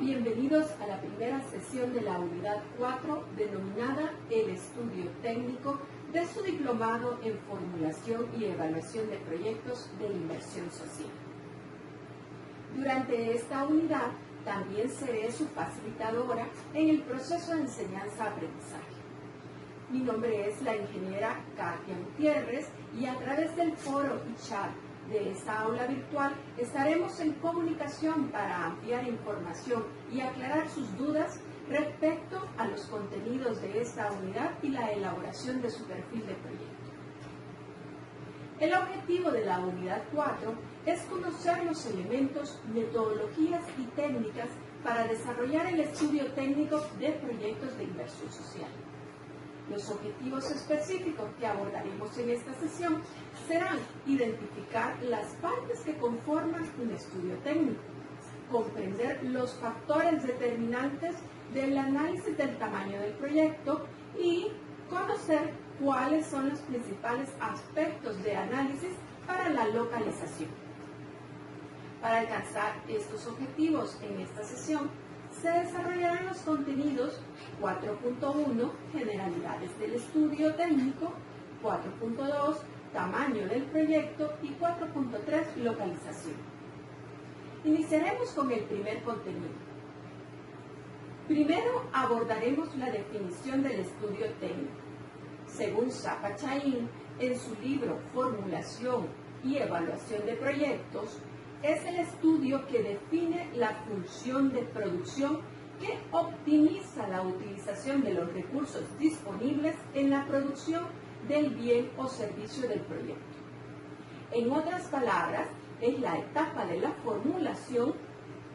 Sean bienvenidos a la primera sesión de la unidad 4 denominada El Estudio Técnico de su diplomado en Formulación y Evaluación de Proyectos de Inversión Social. Durante esta unidad también seré su facilitadora en el proceso de enseñanza-aprendizaje. Mi nombre es la ingeniera Katia Gutiérrez y a través del foro y chat de esta aula virtual estaremos en comunicación para ampliar información y aclarar sus dudas respecto a los contenidos de esta unidad y la elaboración de su perfil de proyecto. El objetivo de la unidad 4 es conocer los elementos, metodologías y técnicas para desarrollar el estudio técnico de proyectos de inversión social. Los objetivos específicos que abordaremos en esta sesión serán identificar las partes que conforman un estudio técnico, comprender los factores determinantes del análisis del tamaño del proyecto y conocer cuáles son los principales aspectos de análisis para la localización. Para alcanzar estos objetivos en esta sesión, se desarrollarán los contenidos 4.1, generalidades del estudio técnico, 4.2, tamaño del proyecto y 4.3, localización. Iniciaremos con el primer contenido. Primero abordaremos la definición del estudio técnico. Según Zapa Chaín, en su libro Formulación y Evaluación de Proyectos, es el estudio que define la función de producción que optimiza la utilización de los recursos disponibles en la producción del bien o servicio del proyecto. En otras palabras, es la etapa de la formulación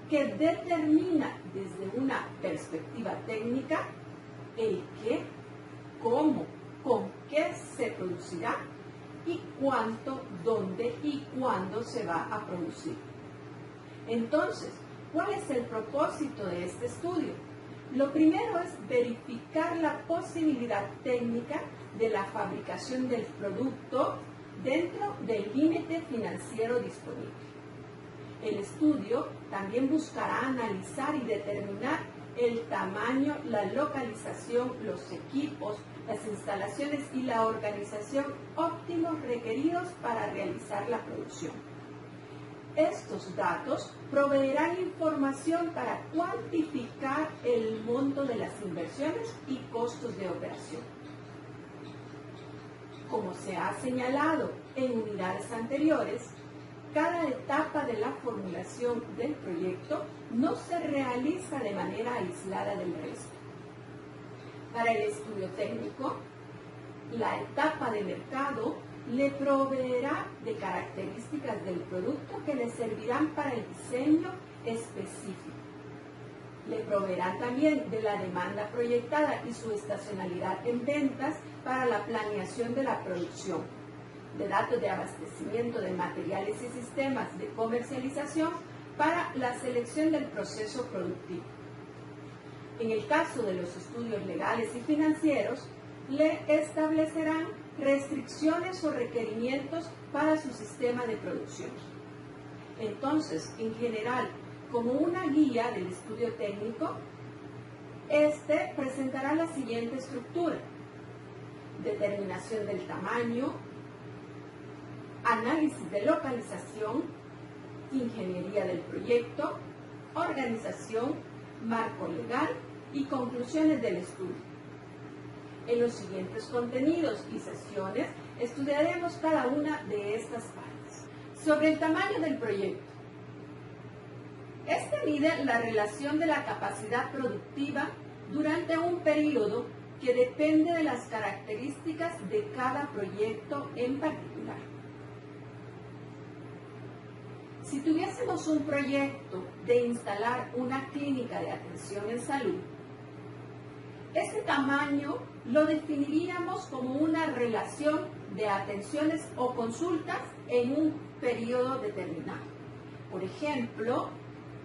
que determina desde una perspectiva técnica el qué, cómo, con qué se producirá y cuánto, dónde y cuándo se va a producir. Entonces, ¿cuál es el propósito de este estudio? Lo primero es verificar la posibilidad técnica de la fabricación del producto dentro del límite financiero disponible. El estudio también buscará analizar y determinar el tamaño, la localización, los equipos, las instalaciones y la organización óptimos requeridos para realizar la producción. Estos datos proveerán información para cuantificar el monto de las inversiones y costos de operación. Como se ha señalado en unidades anteriores, cada etapa de la formulación del proyecto no se realiza de manera aislada del resto. Para el estudio técnico, la etapa de mercado le proveerá de características del producto que le servirán para el diseño específico. Le proveerá también de la demanda proyectada y su estacionalidad en ventas para la planeación de la producción, de datos de abastecimiento de materiales y sistemas de comercialización para la selección del proceso productivo. En el caso de los estudios legales y financieros, le establecerán restricciones o requerimientos para su sistema de producción. Entonces, en general, como una guía del estudio técnico, este presentará la siguiente estructura: determinación del tamaño, análisis de localización, ingeniería del proyecto, organización, marco legal y conclusiones del estudio. En los siguientes contenidos y sesiones estudiaremos cada una de estas partes. Sobre el tamaño del proyecto. Este mide la relación de la capacidad productiva durante un periodo que depende de las características de cada proyecto en particular. Si tuviésemos un proyecto de instalar una clínica de atención en salud, este tamaño lo definiríamos como una relación de atenciones o consultas en un periodo determinado. Por ejemplo,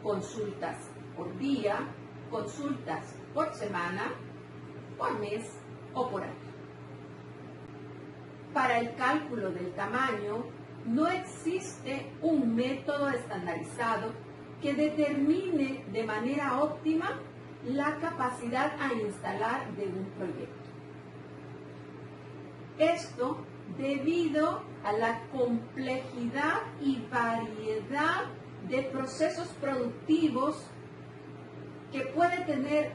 consultas por día, consultas por semana, por mes o por año. Para el cálculo del tamaño, no existe un método estandarizado que determine de manera óptima la capacidad a instalar de un proyecto. Esto debido a la complejidad y variedad de procesos productivos que puede tener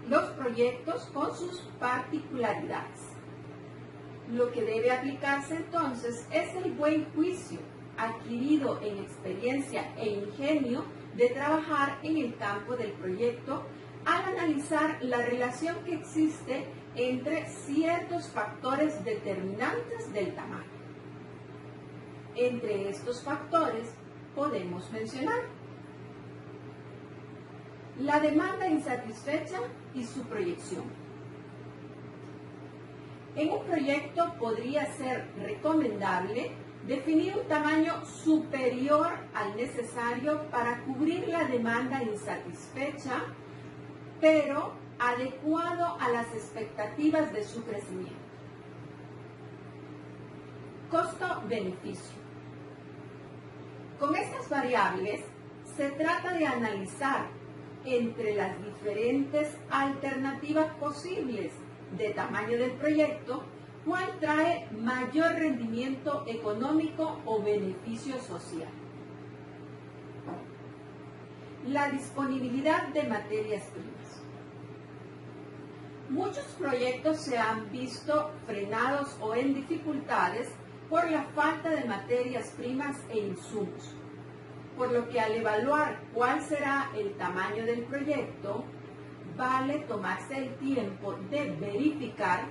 los proyectos con sus particularidades. Lo que debe aplicarse entonces es el buen juicio adquirido en experiencia e ingenio de trabajar en el campo del proyecto al analizar la relación que existe entre ciertos factores determinantes del tamaño. Entre estos factores podemos mencionar la demanda insatisfecha y su proyección. En un proyecto podría ser recomendable definir un tamaño superior al necesario para cubrir la demanda insatisfecha, pero adecuado a las expectativas de su crecimiento. Costo-beneficio. Con estas variables se trata de analizar entre las diferentes alternativas posibles de tamaño del proyecto, cuál trae mayor rendimiento económico o beneficio social. La disponibilidad de materias primas. Muchos proyectos se han visto frenados o en dificultades por la falta de materias primas e insumos, por lo que al evaluar cuál será el tamaño del proyecto, vale tomarse el tiempo de verificar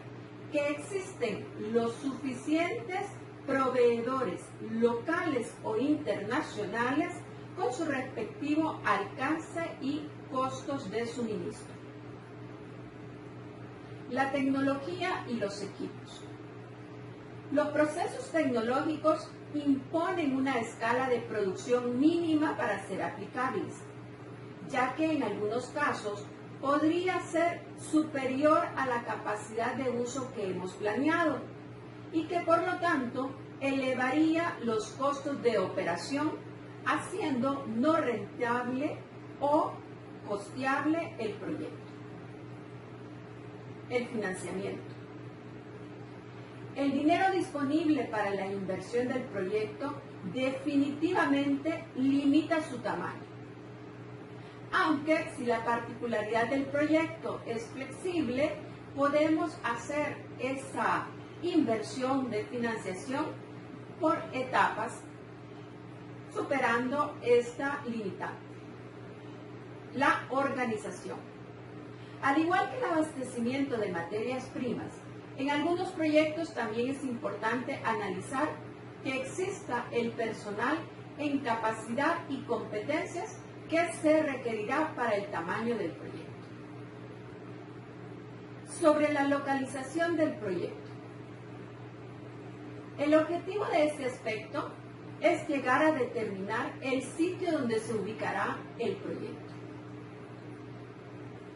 que existen los suficientes proveedores locales o internacionales con su respectivo alcance y costos de suministro. La tecnología y los equipos. Los procesos tecnológicos imponen una escala de producción mínima para ser aplicables, ya que en algunos casos podría ser superior a la capacidad de uso que hemos planeado y que por lo tanto elevaría los costos de operación, haciendo no rentable o costeable el proyecto. El financiamiento. El dinero disponible para la inversión del proyecto definitivamente limita su tamaño. Aunque si la particularidad del proyecto es flexible, podemos hacer esa inversión de financiación por etapas, superando esta limitante. La organización. Al igual que el abastecimiento de materias primas, en algunos proyectos también es importante analizar que exista el personal en capacidad y competencias que se requerirá para el tamaño del proyecto. Sobre la localización del proyecto. El objetivo de este aspecto es llegar a determinar el sitio donde se ubicará el proyecto.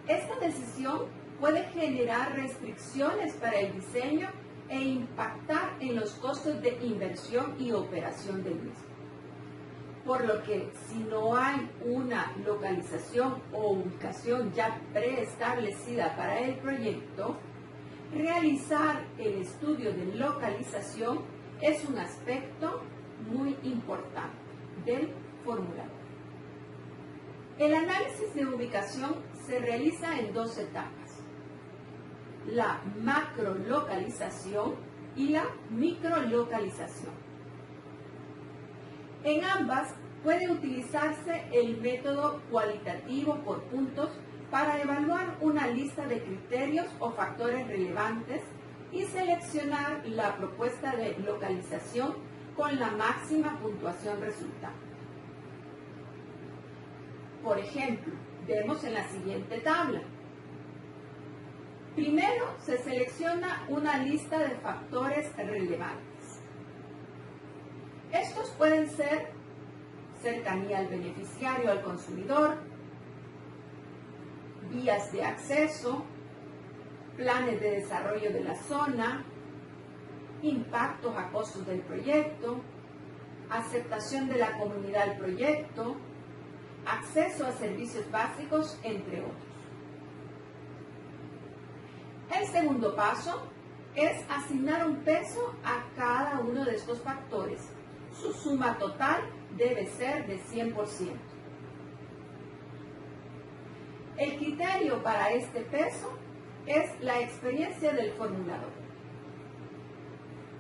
Esta decisión puede generar restricciones para el diseño e impactar en los costos de inversión y operación del mismo. Por lo que si no hay una localización o ubicación ya preestablecida para el proyecto, realizar el estudio de localización es un aspecto muy importante del formulario. El análisis de ubicación se realiza en dos etapas: la macrolocalización y la microlocalización. En ambas puede utilizarse el método cualitativo por puntos para evaluar una lista de criterios o factores relevantes y seleccionar la propuesta de localización con la máxima puntuación resultante. Por ejemplo, vemos en la siguiente tabla. Primero se selecciona una lista de factores relevantes. Estos pueden ser cercanía al beneficiario, al consumidor, vías de acceso, planes de desarrollo de la zona, impactos a costos del proyecto, aceptación de la comunidad del proyecto, acceso a servicios básicos, entre otros. El segundo paso es asignar un peso a cada uno de estos factores. Su suma total debe ser de 100%. El criterio para este peso es la experiencia del formulador.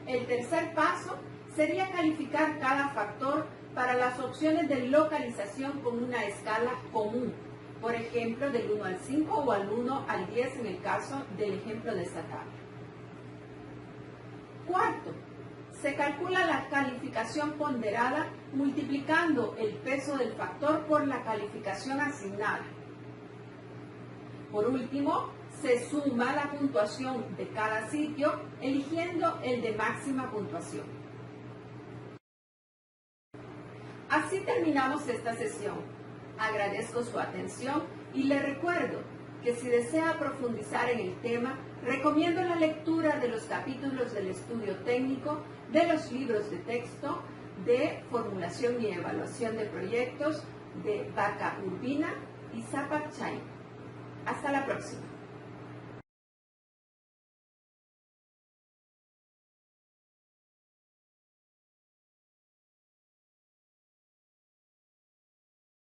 El tercer paso sería calificar cada factor para las opciones de localización con una escala común, por ejemplo, del 1 al 5 o al 1 al 10 en el caso del ejemplo de esta tabla. Cuarto, se calcula la calificación ponderada multiplicando el peso del factor por la calificación asignada. Por último, se suma la puntuación de cada sitio, eligiendo el de máxima puntuación. Así terminamos esta sesión. Agradezco su atención y le recuerdo que si desea profundizar en el tema, recomiendo la lectura de los capítulos del estudio técnico de los libros de texto de formulación y evaluación de proyectos de Vaca Urbina y Zapac Chain. Hasta la próxima.